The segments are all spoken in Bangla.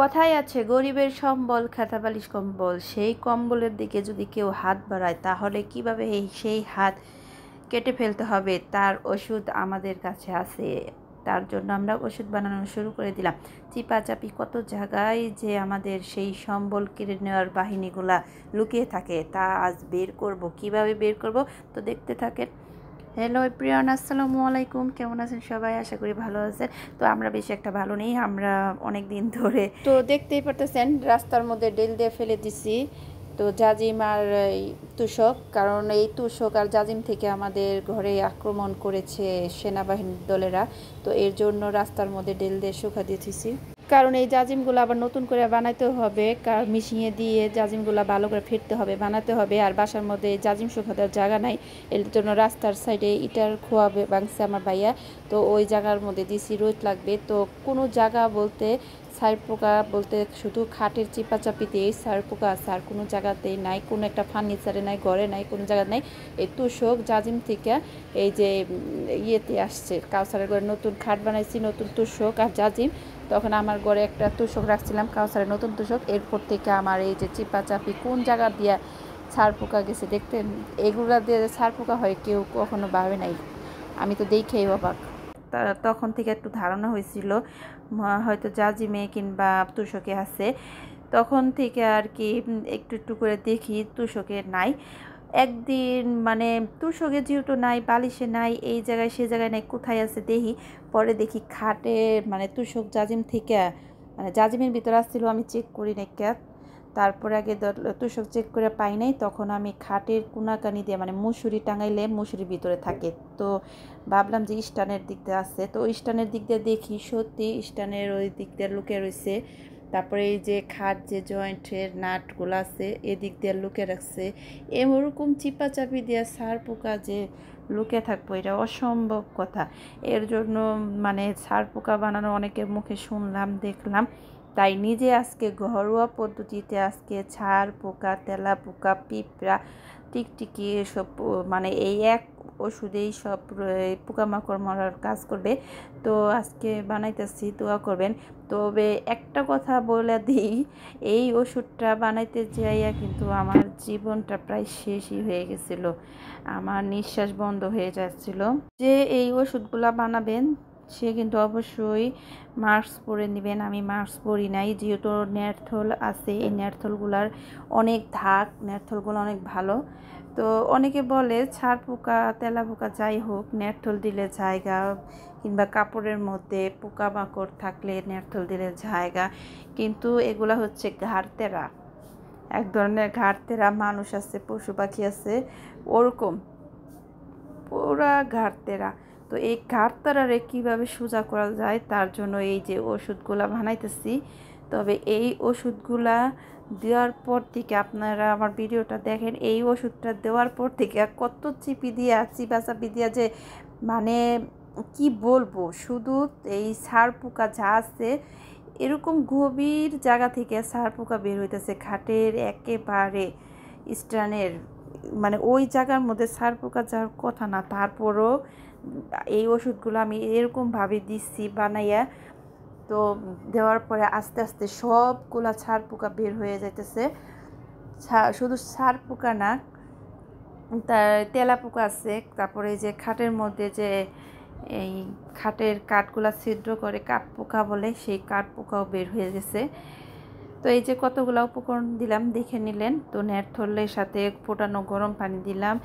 কথাই আছে গরিবের সম্বল খাতা বালিশ কম্বল। সেই কম্বলের দিকে যদি কেউ হাত বাড়ায় তাহলে কিভাবে সেই হাত কেটে ফেলতে হবে তার ওষুধ আমাদের কাছে আছে। তার জন্য আমরা ওষুধ বানানো শুরু করে দিলাম। চিপাচাপি কত জায়গায় যে আমাদের সেই সম্বল কেড়ে নেওয়ার বাহিনীগুলা লুকিয়ে থাকে তা আজ বের করব। কিভাবে বের করব তো দেখতে থাকেন। হ্যালো প্রিয়ান, আসসালামু আলাইকুম। কেমন আছেন সবাই? আশা করি ভালো আছেন। তো আমরা বেশি একটা ভালো নেই, আমরা অনেক দিন ধরে তো দেখতেই পারতেছেন রাস্তার মধ্যে ডেল দিয়ে ফেলে দিছি। তো জাজিম আর তুষক, কারণ এই তুষক আর জাজিম থেকে আমাদের ঘরে আক্রমণ করেছে সেনাবাহিনীর দলেরা। তো এর জন্য রাস্তার মধ্যে ডেল দিয়ে শুকা দিয়েছি, কারণ এই জাজিমগুলো আবার নতুন করে বানাইতে হবে, মিশিয়ে দিয়ে জাজিমগুলো ভালো করে ফিরতে হবে, বানাতে হবে। আর বাসার মধ্যে জাজিম শুকাতে জায়গা নাই, এর জন্য রাস্তার সাইডে ইটার খোয়া ভাঙছে আমার ভাইয়া। তো ওই জায়গার মধ্যে দিছি, রোদ লাগবে। তো কোনো জায়গা বলতে সার পোকা বলতে শুধু খাটের চিপাচাপিতেই সার পোকা আছে, আর কোনো জায়গাতেই নাই, কোনো একটা ফার্নিচারে নাই, ঘরে নাই, কোনো জায়গা নাই। এই তুষক জাজিম থেকে এই যে ইয়েতে আসছে, কাউসারের ঘরে নতুন খাট বানাইছি, নতুন তুষক আর জাজিম। তখন আমার ঘরে একটা তুষক রাখছিলাম, কাউসারের নতুন তুষক। এরপর থেকে আমার এই যে চিপাচাপি কোন জায়গা দিয়া ছাড় পোকা গেছে দেখতে, এগুলা দিয়ে ছাড় পোকা হয় কেউ কখনো ভাবে নাই। আমি তো দেখেই অবাক। তখন থেকে একটু ধারণা হয়েছিল হয়তো জাজিমে কিংবা তুষকে আছে। তখন থেকে আর কি একটু একটু করে দেখি তুষকে নাই। একদিন মানে তুষকে যেহেতু নাই, বালিশে নাই, এই জায়গায় সে জায়গায় নাই, কোথায় আছে দেখি। পরে দেখি খাটে মানে তুষক জাজিম থেকে মানে জাজিমের ভিতরে আসছিল, আমি চেক করি নাই ক্যাত। তারপরে আগে তুষক চেক করে পাই নাই, তখন আমি খাটের কোনাকানি দিয়ে মানে মুসুরি টাঙাইলে মুসুরির ভিতরে থাকে। তো ভাবলাম যে স্টানের দিক দিয়ে আছে, তো স্টানের দিক দিয়ে দেখি সত্যি স্টানের ওই দিক দিয়ে লুকে রয়েছে। তারপরে এই যে খাট যে জয়েন্টের নাটগুলো আছে এদিক দিয়ে লুকে রাখছে। এরকম চিপাচাপি দিয়ে সার পোকা যে লুকে থাকবো এটা অসম্ভব কথা। এর জন্য মানে সার পোকা বানানো অনেকের মুখে শুনলাম, দেখলাম। তাই নিজে আজকে ঘরোয়া পদ্ধতিতে আজকে ছার পোকা, তেলা পোকা, পিঁপড়া, টিকটিকি এসব মানে এই এক ওষুধেই সব পোকামাকড় মরার কাজ করবে। তো আজকে বানাইতেছি, দোয়া করবেন। তবে একটা কথা বলে দিই, এই ওষুধটা বানাইতে যাইয়া কিন্তু আমার জীবনটা প্রায় শেষই হয়ে গেছিল, আমার নিঃশ্বাস বন্ধ হয়ে যাচ্ছিল। যে এই ওষুধগুলা বানাবেন সে কিন্তু অবশ্যই মাস্ক পরে নেবেন। আমি মাস্ক পরি নাই, যেহেতু ন্যারথল আছে, এই ন্যারথলগুলার অনেক ধাক, ন্যারথলগুলো অনেক ভালো। তো অনেকে বলে ছাড় পোকা, তেলা পোকা যাই হোক ন্যারথল দিলে জায়গা, কিংবা কাপড়ের মধ্যে পোকামাকড় থাকলে ন্যারথল দিলে জায়গা। কিন্তু এগুলা হচ্ছে ঘাড়তেরা, এক ধরনের ঘাড়তেরা মানুষ আছে, পশু পাখি আছে, ওরকম পুরা ঘাড়তেরা। তো এই ঘাড়তেরারে কীভাবে সোজা করা যায় তার জন্য এই যে ওষুধগুলা বানাইতেছি। তবে এই ওষুধগুলা দেওয়ার পর থেকে আপনারা আমার ভিডিওটা দেখেন, এই ওষুধটা দেওয়ার পর থেকে কত চিপাচাপি দিয়া যে মানে কি বলবো, শুধু এই ছাড় পোকা যা আছে এরকম গভীর জায়গা থেকে ছাড় পোকা বের হইতেছে খাটের একেবারে স্টানের মানে ওই জায়গার মধ্যে ছাড় পোকা যাওয়ার কথা না। তারপরও এই ওষুধগুলো আমি এরকমভাবে দিচ্ছি বানাইয়া। তো দেওয়ার পরে আস্তে আস্তে সবগুলা ছাড় পোকা বের হয়ে যাইতেছে। শুধু ছাড় পোকা না, তার তেলা পোকা আছে। তারপরে যে খাটের মধ্যে যে এই খাটের কাঠগুলা ছিদ্র করে কাঠ পোকা বলে, সেই কাঠ পোকাও বের হয়ে গেছে। তো এই যে কতগুলো উপকরণ দিলাম দেখে নিলেন। তো ন্যারথলের সাথে ফোটানো গরম পানি দিলাম,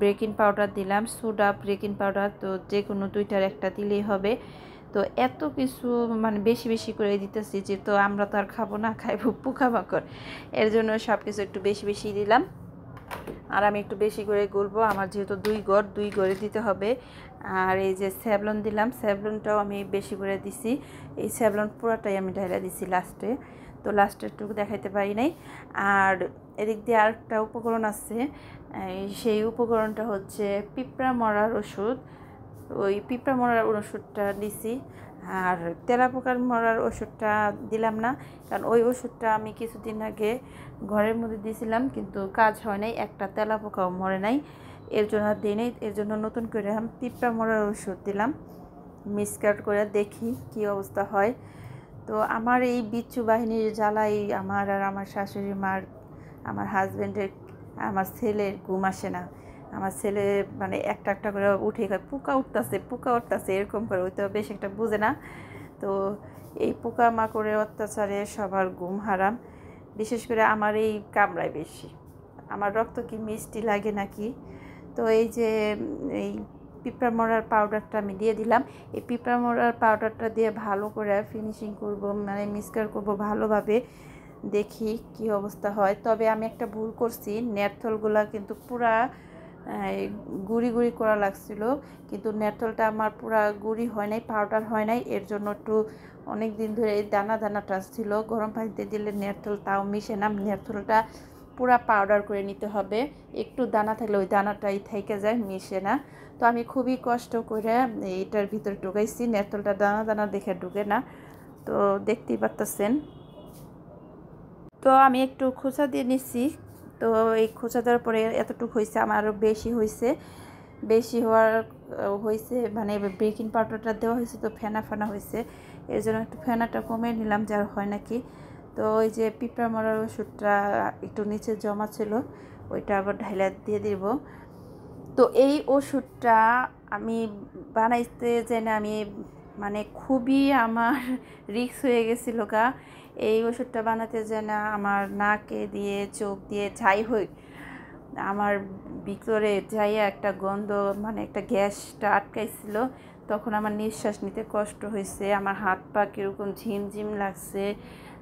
বেকিং পাউডার দিলাম, সোডা, বেকিং পাউডার, তো যে কোনো দুইটার একটা দিলেই হবে। তো এত কিছু মানে বেশি বেশি করে দিতেছি, যেহেতু আমরা তো আর খাবো না, খাইবো পোকামাকড়, এর জন্য সব কিছু একটু বেশি বেশি দিলাম। আর আমি একটু বেশি করে গুলবো, আমার যেহেতু দুই গড়ে দিতে হবে। আর এই যে স্যাভলন দিলাম, স্যাভলনটাও আমি বেশি করে দিছি। এই স্যাভলন পুরোটাই আমি ঢাইলা দিছি লাস্টে, তো লাস্টেরটুকু দেখাইতে পারি নাই। আর এদিক দিয়ে আরেকটা উপকরণ আছে, সেই উপকরণটা হচ্ছে পিঁপড়া মরার ওষুধ। ওই পিঁপড়া মরার ওষুধটা দিছি, আর তেলাপোকার মরার ওষুধটা দিলাম না, কারণ ওই ওষুধটা আমি কিছুদিন আগে ঘরের মধ্যে দিয়েছিলাম, কিন্তু কাজ হয় নাই, একটা তেলাপোকাও মরে নাই, এর জন্য দিই নাই। এর জন্য নতুন করে পিঁপড়া মরার ওষুধ দিলাম, মিক্সড করে দেখি কি অবস্থা হয়। তো আমার এই বিচ্ছু বাহিনীর জ্বালাই আমার আর আমার শাশুড়ি মার, আমার হাজব্যান্ডের, আমার ছেলের ঘুম আসে না। আমার ছেলে মানে একটা একটা করে উঠে খায়, পোকা উঠতেছে এরকম করে, ওই তো বেশ একটা বুঝে না। তো এই পোকা মাকড়ের অত্যাচারে সবার ঘুম হারাম, বিশেষ করে আমার এই কামড়ায় বেশি। আমার রক্ত কি মিষ্টি লাগে নাকি। তো এই যে এই পিঁপড়া মরার পাউডারটা আমি দিয়ে দিলাম। এই পিঁপড়া মরার পাউডারটা দিয়ে ভালো করে ফিনিশিং করব, মানে মিক্সচার করব ভালোভাবে, দেখি কি অবস্থা হয়। তবে আমি একটা ভুল করছি, নেরথলগুলা কিন্তু পুরা গুঁড়ি গুঁড়ি করা লাগছিল, কিন্তু নেরথলটা আমার পুরা গুঁড়ি হয় নাই, পাউডার হয় নাই। এর জন্য একটু অনেক দিন ধরে এই দানা দানাটা ছিল, গরম পানিতে দিলে নেরথল তাও মিশে না। নেরথলটা পুরা পাউডার করে নিতে হবে, একটু দানা থাকলে ওই দানাটাই থেকে যায়, মিশে না। তো আমি খুবই কষ্ট করে এইটার ভিতরে ঢুকাইছি, নেরথলটা দানা দানা দেখে ঢুকে না। তো দেখতেই পারতেছেন। তো আমি একটু খোঁচা দিয়ে নিচ্ছি। তো এই খোঁচা দেওয়ার পরে এতটুকু হয়েছে, আমার আরও বেশি হয়েছে। বেশি হয়েছে মানে বেকিং পাউডারটা দেওয়া হয়েছে, তো ফেনা ফেনা হয়েছে, এর জন্য একটু ফেনাটা কমে নিলাম, যার হয় নাকি। তো ওই যে পিঁপড়া মরার ওষুধটা একটু নিচে জমা ছিল, ওইটা আবার ঢাইলা দিয়ে দিব। তো এই ওষুধটা আমি বানাইতে জেনে আমি মানে খুবই আমার রিস্ক হয়ে গেছিল গা। এই ওষুধটা বানাতে জেনে আমার নাকে দিয়ে চোখ দিয়ে যাই হোক আমার ভিতরে যাইয়া একটা গন্ধ, মানে একটা গ্যাসটা আটকাইছিল। তখন আমার নিঃশ্বাস নিতে কষ্ট হয়েছে, আমার হাত পা কীরকম ঝিমঝিম লাগছে।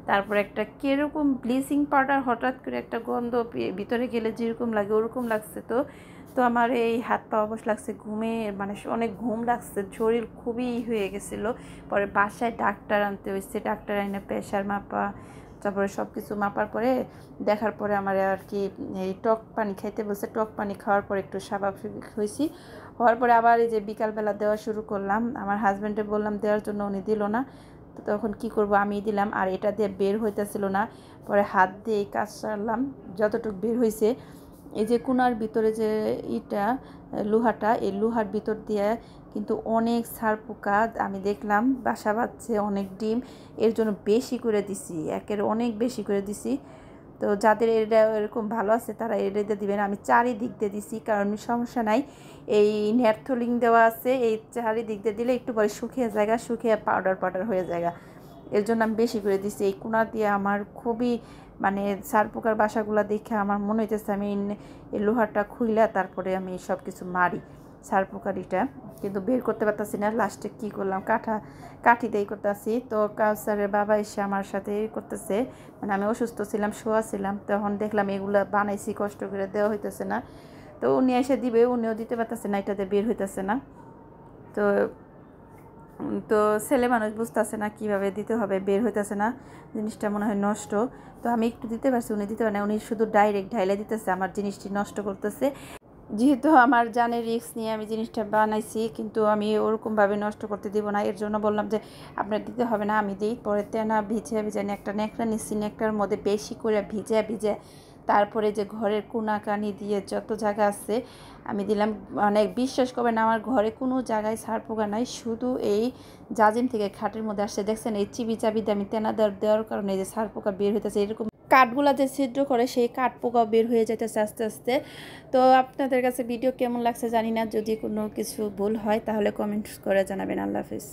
তারপর একটা কীরকম ব্লিচিং পাউডার হঠাৎ করে একটা গন্ধ ভিতরে গেলে যেরকম লাগে ওরকম লাগছে। তো তো আমার এই হাত পা অবশ লাগছে, ঘুমে মানে অনেক ঘুম লাগছে, শরীর খুবই হয়ে গেছিলো। পরে বাসায় ডাক্তার আনতে হয়েছে, ডাক্তার এনে প্রেশার মাপা, তারপরে সব কিছু মাপার পরে দেখার পরে আমার আর কি এই টক পানি খাইতে বলছে। টক পানি খাওয়ার পরে একটু স্বাভাবিক হয়েছি, হওয়ার পরে আবার এই যে বিকালবেলা দেওয়া শুরু করলাম। আমার হাজব্যান্ডে বললাম দেওয়ার জন্য, উনি দিল না। তো তখন কি করব, আমি দিলাম, আর এটা দিয়ে বের হইতেছিল না। পরে হাত দিয়ে কাজ সারলাম, যতটুকু বের হয়েছে। এই যে কোনার ভিতরে যে ইটা লোহাটা, এই লোহার ভিতর দিয়ে কিন্তু অনেক ছার পোকা আমি দেখলাম বাসা বাঁধছে, অনেক ডিম। এর জন্য বেশি করে দিছি, একের অনেক বেশি করে দিছি। তো যাদের এটা এরকম ভালো আছে তারা এটা দিবেন, আমি চারিদিক দিয়ে দিছি, কারণ সমস্যা নাই, এই নেরথলিং দেওয়া আছে, এই চারিদিক দিয়ে দিলে একটু পরে শুকিয়ে জায়গা, শুকিয়ে পাউডার পাউডার হয়ে জায়গা। এর জন্য আমি বেশি করে দিছি। এই কোনা দিয়ে আমার খুবই মানে ছার পোকার বাসাগুলো দেখে আমার মনে হইতেছে আমি এই লোহাটা খুইলা তারপরে আমি সব কিছু মারি ছার পোকারিটা, কিন্তু বের করতে পারতাছি না। লাস্টে কি করলাম, কাঠি দিয়ে করতেছি। তো কাউসারের বাবা এসে আমার সাথে করতেছে, মানে আমি অসুস্থ ছিলাম, শোয়া ছিলাম, তখন দেখলাম এগুলো বানাইছি কষ্ট করে, দেওয়া হইতেছে না। তো উনি এসে দিবে, উনিও দিতে পারতেছে না, এটাতে বের হইতেছে না। তো তো ছেলে মানুষ বুঝতেছে না কীভাবে দিতে হবে, বের হইতেছে না, জিনিসটা মনে হয় নষ্ট। তো আমি একটু দিতে পারছি, উনি দিতে পারে না, উনি শুধু ডাইরেক্ট ঢাইলে দিতেছে, আমার জিনিসটি নষ্ট করতেছে। যেহেতু আমার জানের রিস্ক নিয়ে আমি জিনিসটা বানাইছি, কিন্তু আমি ওরকমভাবে নষ্ট করতে দিব না। এর জন্য বললাম যে আপনার দিতে হবে না, আমি দিই। পরে তেনা ভিজে একটা ন্যাকড়া নিচ্ছি, ন্যাকড়ার মধ্যে বেশি করে ভিজে তারপরে যে ঘরের কোনা কানি দিয়ে যত জায়গা আছে আমি দিলাম। মানে বিশ্বাস করবেন আমার ঘরে কোনো জায়গায় ছার পোকা নাই, শুধু এই জাজিম থেকে খাটের মধ্যে আসছে, দেখছেন এই চিবি চাবি দিয়ে আমি তেনা দেওয়ার কারণে এই যে ছার পোকা বের হইতেছে। এরকম কাঠগুলা যে ছিদ্র করে সেই কাঠ পোকাও বের হয়ে যাইতেছে আস্তে আস্তে। তো আপনাদের কাছে ভিডিও কেমন লাগছে জানি না, যদি কোনো কিছু ভুল হয় তাহলে কমেন্টস করে জানাবেন। আল্লাহ হাফিজ।